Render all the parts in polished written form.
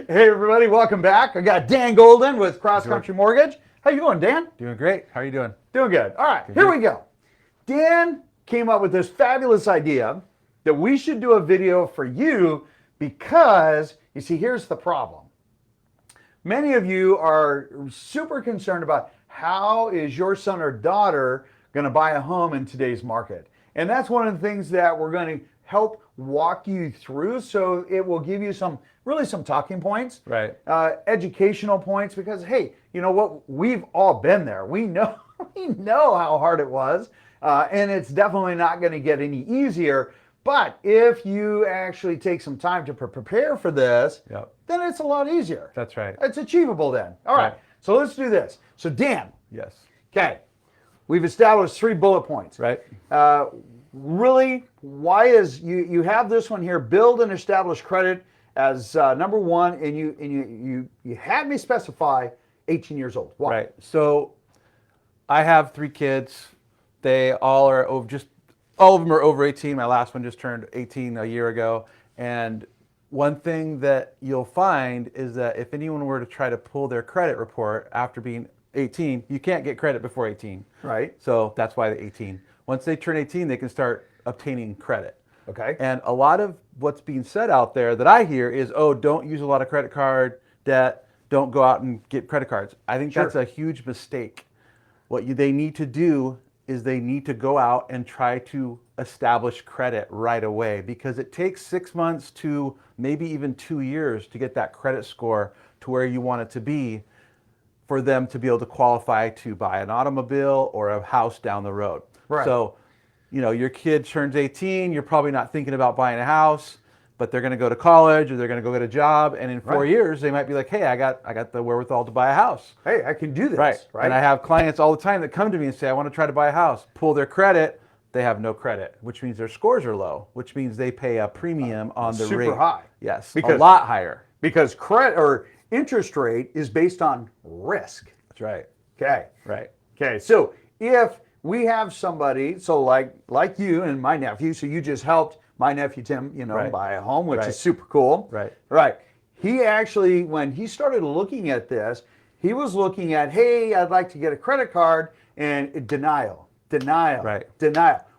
Hey everybody, welcome back. I got Dan Golden with Cross Country Mortgage. How you doing, Dan? Doing great. How are you doing? Doing good. All right, here we go. Dan came up with this fabulous idea that we should do a video for you because, you see, here's the problem. Many of you are super concerned about how is your son or daughter going to buy a home in today's market. And that's one of the things that we're going to help walk you through, so it will give you some talking points, right? Educational points, because hey, you know what? We've all been there. We know how hard it was, and it's definitely not going to get any easier. But if you actually take some time to prepare for this, then it's a lot easier. That's right. It's achievable then. All right. So let's do this. So Dan. Yes. Okay. We've established 3 bullet points. Right. Really, why is you have this one here? Build and establish credit as number 1, and you had me specify 18 years old. Why? Right. So I have 3 kids. They all are over, all of them are over 18. My last one just turned 18 a year ago. And one thing that you'll find is that if anyone were to try to pull their credit report after being 18, you can't get credit before 18. Right. So that's why the 18. Once they turn 18, they can start obtaining credit. Okay. And a lot of what's being said out there that I hear is, oh, don't use a lot of credit card debt. Don't go out and get credit cards. I think that's a huge mistake. What they need to do is they need to go out and try to establish credit right away, because it takes 6 months to maybe even 2 years to get that credit score to where you want it to be for them to be able to qualify to buy an automobile or a house down the road. Right. So, you know, your kid turns 18, you're probably not thinking about buying a house, but they're going to go to college or they're going to go get a job, and in 4 years they might be like, hey, I got the wherewithal to buy a house. Hey, I can do this. Right. And I have clients all the time that come to me and say, I want to try to buy a house. Pull their credit, they have no credit, which means their scores are low, which means they pay a premium on the rate. Super high. Yes, because, a lot higher. Because credit or interest rate is based on risk. That's right. Okay. Right. Okay. So if we have somebody, so like you and my nephew, so you just helped my nephew Tim, buy a home, which is super cool. Right. Right. He actually, when he started looking at this, he was looking at, hey, I'd like to get a credit card, and denial. Right.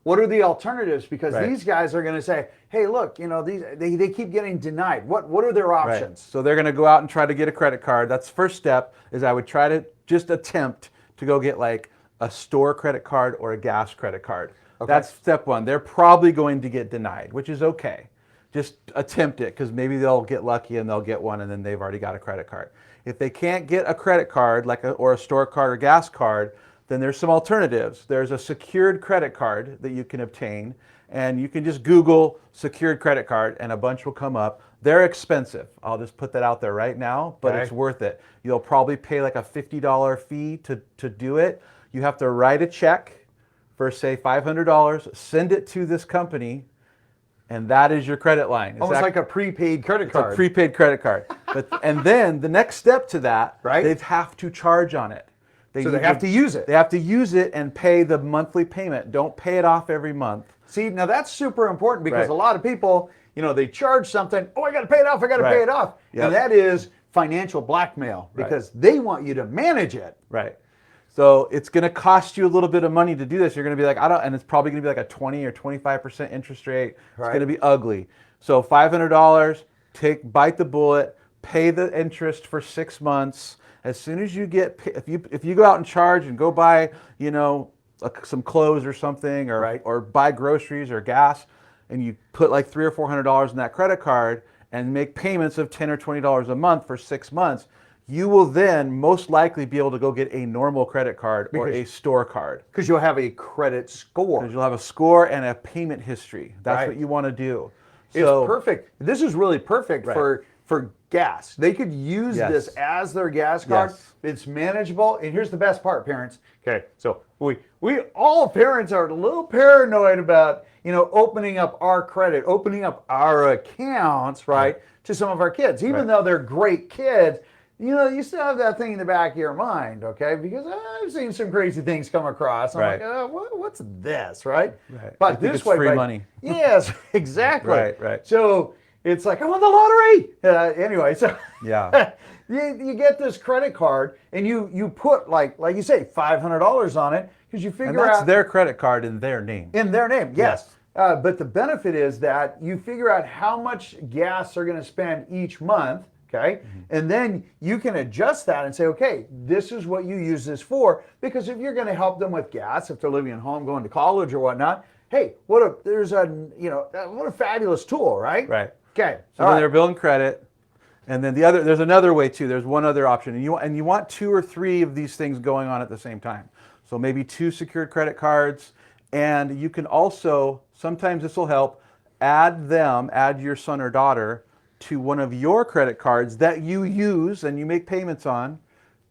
What are the alternatives? Because these guys are going to say, hey, look, they keep getting denied. What are their options? Right. So they're going to go out and try to get a credit card. That's the first step, is I would try to just attempt to go get like a store credit card or a gas credit card. Okay. That's step 1. They're probably going to get denied, which is okay. Just attempt it, because maybe they'll get lucky and they'll get one and then they've already got a credit card. If they can't get a credit card or a store card or gas card, then there's some alternatives. There's a secured credit card that you can obtain, and you can just Google secured credit card and a bunch will come up. They're expensive. I'll just put that out there right now, but it's worth it. You'll probably pay like a $50 fee to do it. You have to write a check for, say, $500, send it to this company, and that is your credit line. Almost like a prepaid credit card. A prepaid credit card. And then the next step to that, they have to charge on it. So they have to use it. They have to use it and pay the monthly payment. Don't pay it off every month. See, now that's super important, because a lot of people, they charge something, I got to pay it off, I got to pay it off. Yep. And that is financial blackmail, because they want you to manage it. Right. So it's going to cost you a little bit of money to do this. You're going to be like, and it's probably going to be like a 20 or 25% interest rate. It's going to be ugly. So $500, bite the bullet, pay the interest for 6 months. As soon as you get, if you go out and charge and go buy, some clothes or something, or buy groceries or gas, and you put like $300 or $400 in that credit card and make payments of $10 or $20 a month for 6 months, you will then most likely be able to go get a normal credit card or a store card. Because you'll have a credit score. Because you'll have a score and a payment history. That's what you want to do. So, it's perfect. This is really perfect for gas. They could use this as their gas card. It's manageable. And here's the best part, parents. Okay, so we all parents are a little paranoid about, opening up our credit, opening up our accounts, right, to some of our kids, even though they're great kids. You still have that thing in the back of your mind, okay? Because I've seen some crazy things come across. I'm like, what's this, right? Right. But Think this it's way, free money. Yes, exactly. Right. So it's like, I won the lottery. Anyway, so Yeah. you get this credit card and you put like you say, $500 on it because you figure And that's out their credit card in their name. in their name, yes. But the benefit is that you figure out how much gas they're going to spend each month. Okay. And then you can adjust that and say, okay, this is what you use this for. Because if you're going to help them with gas, if they're living at home, going to college or whatnot, hey, what a fabulous tool, right? Right. Okay. So then they're building credit. And then there's another way too. There's one other option. And you want 2 or 3 of these things going on at the same time. So maybe 2 secured credit cards. And you can also, sometimes this will help, add your son or daughter to one of your credit cards that you use and you make payments on.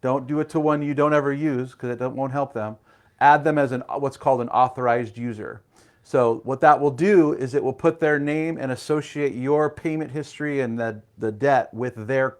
Don't do it to one you don't ever use because it won't help them. Add them as what's called an authorized user. So what that will do is it will put their name and associate your payment history and the debt with their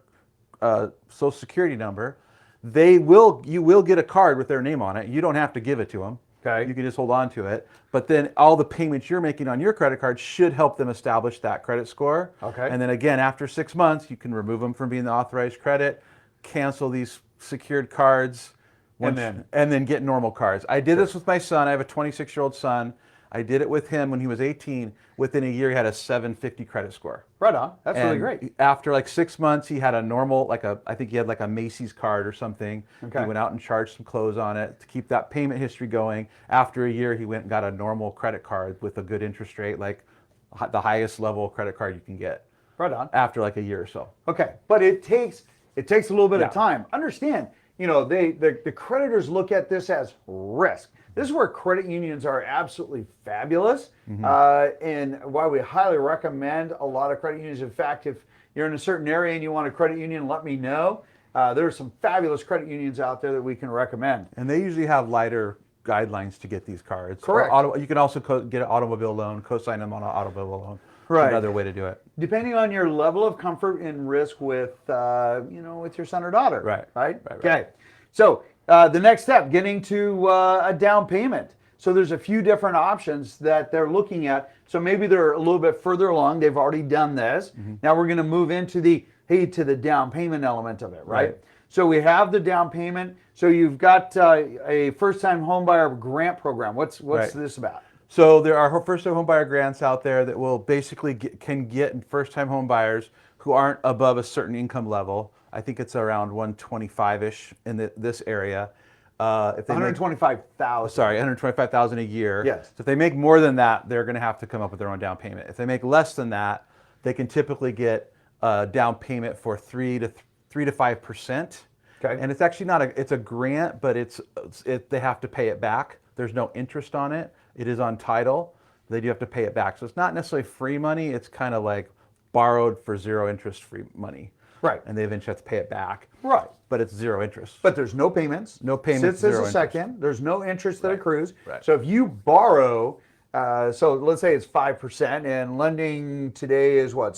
social security number. You will get a card with their name on it. You don't have to give it to them. Okay. You can just hold on to it. But then all the payments you're making on your credit card should help them establish that credit score. Okay. And then again, after 6 months, you can remove them from being the authorized credit, cancel these secured cards, and then get normal cards. I did this with my son. I have a 26-year-old son. I did it with him when he was 18. Within a year, he had a 750 credit score. Right on. That's really great. After like 6 months, he had a normal, I think he had like a Macy's card or something. Okay. He went out and charged some clothes on it to keep that payment history going. After a year, he went and got a normal credit card with a good interest rate, like the highest level credit card you can get. Right on. After like a year or so. Okay, but it takes a little bit of time. Understand, the creditors look at this as risk. This is where credit unions are absolutely fabulous, and why we highly recommend a lot of credit unions. In fact, if you're in a certain area and you want a credit union, let me know. There are some fabulous credit unions out there that we can recommend. And they usually have lighter guidelines to get these cards. Correct. You can also get an automobile loan, co-sign them on an automobile loan. Right. Another way to do it. Depending on your level of comfort and risk with your son or daughter. Right. Okay. So the next step, getting to a down payment. So there's a few different options that they're looking at. So maybe they're a little bit further along. They've already done this. Now we're going to move into the down payment element of it, right? So we have the down payment. So you've got a first-time homebuyer grant program. What's this about? So there are first-time homebuyer grants out there that will basically can get first-time homebuyers who aren't above a certain income level. I think it's around 125-ish in this area. If they 125,000. Sorry, 125,000 a year. Yes. So if they make more than that, they're going to have to come up with their own down payment. If they make less than that, they can typically get a down payment for 3 to 5%. Okay. And it's actually not it's a grant, but they have to pay it back. There's no interest on it. It is on title. They do have to pay it back. So it's not necessarily free money. It's kind of like borrowed for zero interest free money. Right. And they eventually have to pay it back. Right. But it's zero interest. But there's no payments. No payments. Sits as zero a interest. second. There's no interest that accrues. Right. So if you borrow, so let's say it's 5%, and lending today is what,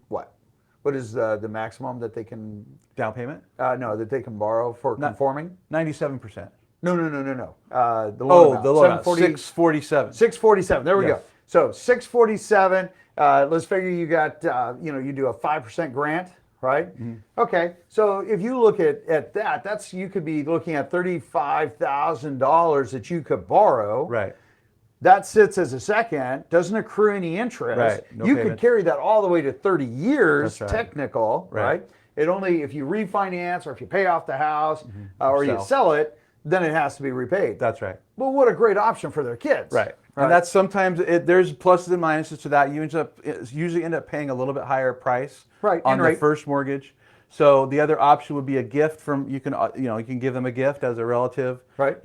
What is the maximum that they can Down payment? that they can borrow for conforming? 97%. No. The loan amount. The loan amount. 647. 647. There we Yes. go. So 647. Let's figure you got you do a 5% grant, right? Okay. So if you look at that, you could be looking at $35,000 that you could borrow. Right. That sits as a second, doesn't accrue any interest. Right. No you payment. could carry that all the way to 30 years, That's right. technical, Right. right? It only, if you refinance or if you pay off the house or you Sell. sell it, then it has to be repaid. That's right. Well, what a great option for their kids. Right. And that's sometimes, there's pluses and minuses to that. You usually end up paying a little bit higher price on the first mortgage. So the other option would be a gift you can give them a gift as a relative. Right.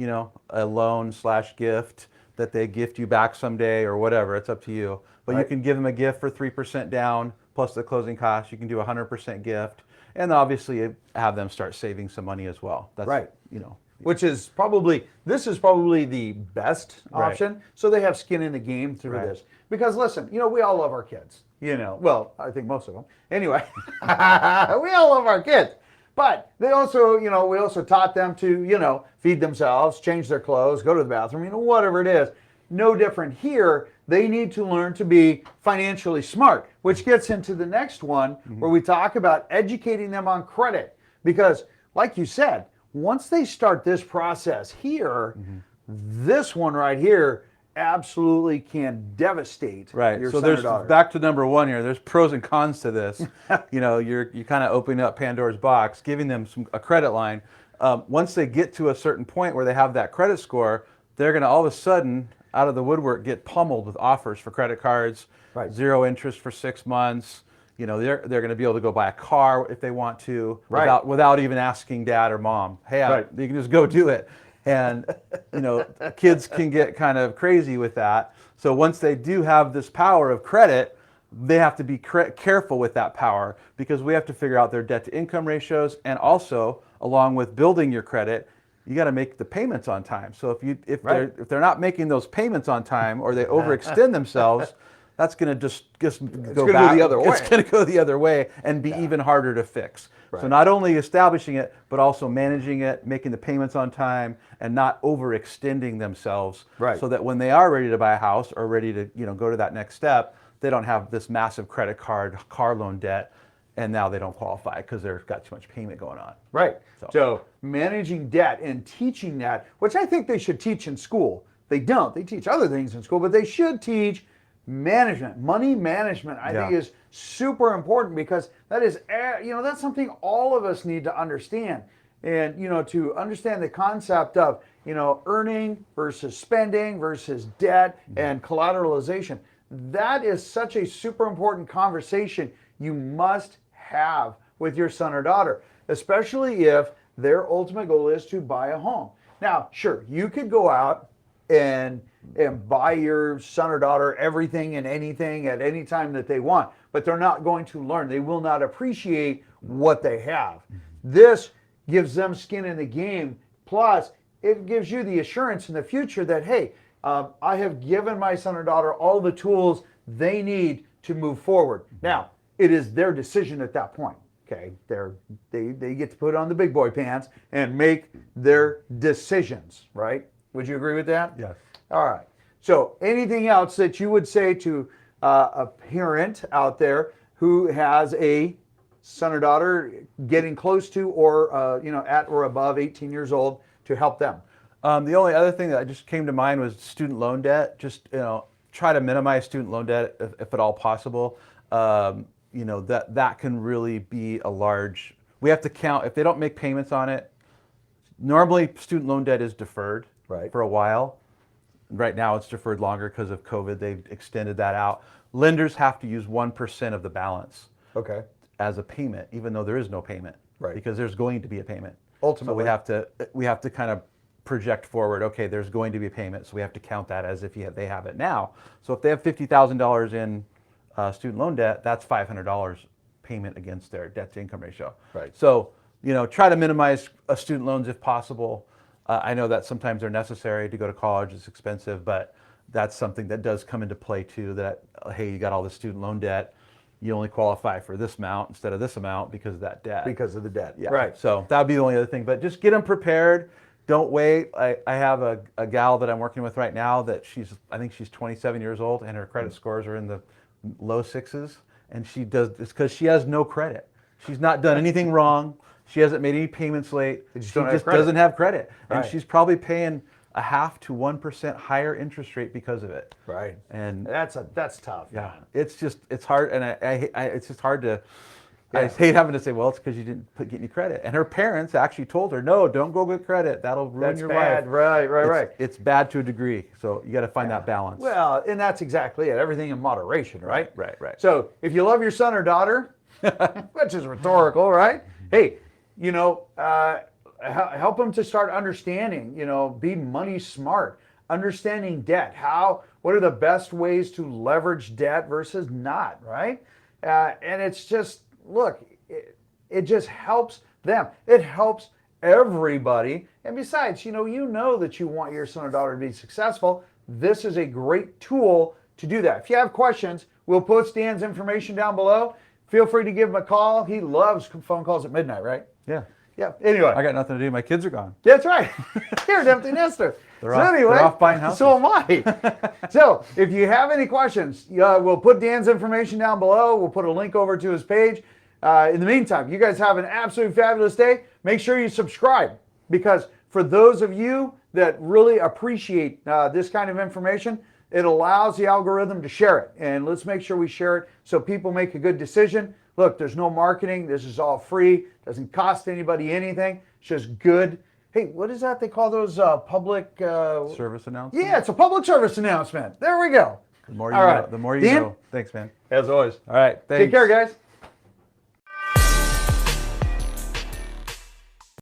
A loan/gift that they gift you back someday or whatever. It's up to you. But you can give them a gift for 3% down plus the closing costs. You can do a 100% gift, and obviously have them start saving some money as well. That's right. which is probably, this is probably the best option. So they have skin in the game through this. Because listen, we all love our kids, well, I think most of them. Anyway, we all love our kids. But they also, we also taught them to, feed themselves, change their clothes, go to the bathroom, whatever it is. No different here. They need to learn to be financially smart, which gets into the next one where we talk about educating them on credit. Because like you said, once they start this process here, this one right here absolutely can devastate your so son or there's daughter. back to number one here. There's pros and cons to this. You're kind of opening up Pandora's box, giving them a credit line. Once they get to a certain point where they have that credit score, they're going to all of a sudden, out of the woodwork, get pummeled with offers for credit cards, 0 interest for 6 months. They're going to be able to go buy a car if they want to, without even asking dad or mom. Hey, you can just go do it. And kids can get kind of crazy with that. So once they do have this power of credit, they have to be careful with that power, because we have to figure out their debt to income ratios, and also, along with building your credit, you got to make the payments on time. So if they're not making those payments on time, or they overextend themselves, that's going to just go back. The other way. It's going to go the other way and be even harder to fix. So not only establishing it, but also managing it, making the payments on time, and not overextending themselves, so that when they are ready to buy a house or ready to go to that next step, they don't have this massive credit card, car loan debt, and now they don't qualify because they've got too much payment going on. So managing debt and teaching that, which I think they should teach in school. They don't. They teach other things in school, but they should teach management. Money management, I think, is super important, because that is, that's something all of us need to understand. And, to understand the concept of, earning versus spending versus debt and collateralization. That is such a super important conversation you must have with your son or daughter, especially if their ultimate goal is to buy a home. Now, sure, you could go out and buy your son or daughter everything and anything at any time that they want, but they're not going to learn. They will not appreciate what they have. This gives them skin in the game. Plus, it gives you the assurance in the future that, hey, I have given my son or daughter all the tools they need to move forward. Now, it is their decision at that point. Okay, they get to put on the big boy pants and make their decisions, right? Would you agree with that? Yes. All right. So anything else that you would say to a parent out there who has a son or daughter getting close to or at or above 18 years old to help them? The only other thing that just came to mind was student loan debt. Just try to minimize student loan debt if at all possible. That can really be a large. We have to count if they don't make payments on it. Normally, student loan debt is deferred for a while. Right now, it's deferred longer because of COVID. They've extended that out. Lenders have to use 1% of the balance as a payment, even though there is no payment, because there's going to be a payment. Ultimately, so we have to kind of project forward. Okay, there's going to be a payment, so we have to count that as if they have it now. So if they have $50,000 in student loan debt, that's $500 payment against their debt to income ratio. So try to minimize student loans if possible. I know that sometimes they're necessary to go to college. It's expensive, but that's something that does come into play too, that, hey, you got all this student loan debt. You only qualify for this amount instead of this amount because of that debt. Because of the debt. So that would be the only other thing. But just get them prepared. Don't wait. I have a gal that I'm working with right now that I think she's 27 years old, and her credit scores are in the low 6s. And she does this because she has no credit. She's not done anything wrong. She hasn't made any payments late. She just doesn't have credit. And she's probably paying a 0.5% to 1% higher interest rate because of it. And that's tough. Yeah, it's hard, and it's just hard to. I hate having to say, well, it's because you didn't get any credit. And her parents actually told her, no, don't go get credit. That'll ruin your life. Right. It's bad to a degree, so you got to find that balance. Well, and that's exactly it. Everything in moderation, right? Right. So if you love your son or daughter, which is rhetorical, right? Hey, help them to start understanding, be money smart, understanding debt. What are the best ways to leverage debt versus not, right? And it's just, look, it just helps them. It helps everybody. And besides, you know that you want your son or daughter to be successful. This is a great tool to do that. If you have questions, we'll post Dan's information down below. Feel free to give him a call. He loves phone calls at midnight, right? Yeah. Yeah. Anyway. I got nothing to do. My kids are gone. That's right. You're an empty nester. They're off buying houses. So am I. So if you have any questions, we'll put Dan's information down below. We'll put a link over to his page. In the meantime, you guys have an absolutely fabulous day. Make sure you subscribe, because for those of you that really appreciate this kind of information, it allows the algorithm to share it. And let's make sure we share it so people make a good decision. Look, there's no marketing. This is all free. Doesn't cost anybody anything. It's just good. Hey, what is that they call those public... service announcement? Yeah, it's a public service announcement. There we go. The more you know. The more you know. Thanks, man. As always. All right. Thanks. Take care, guys.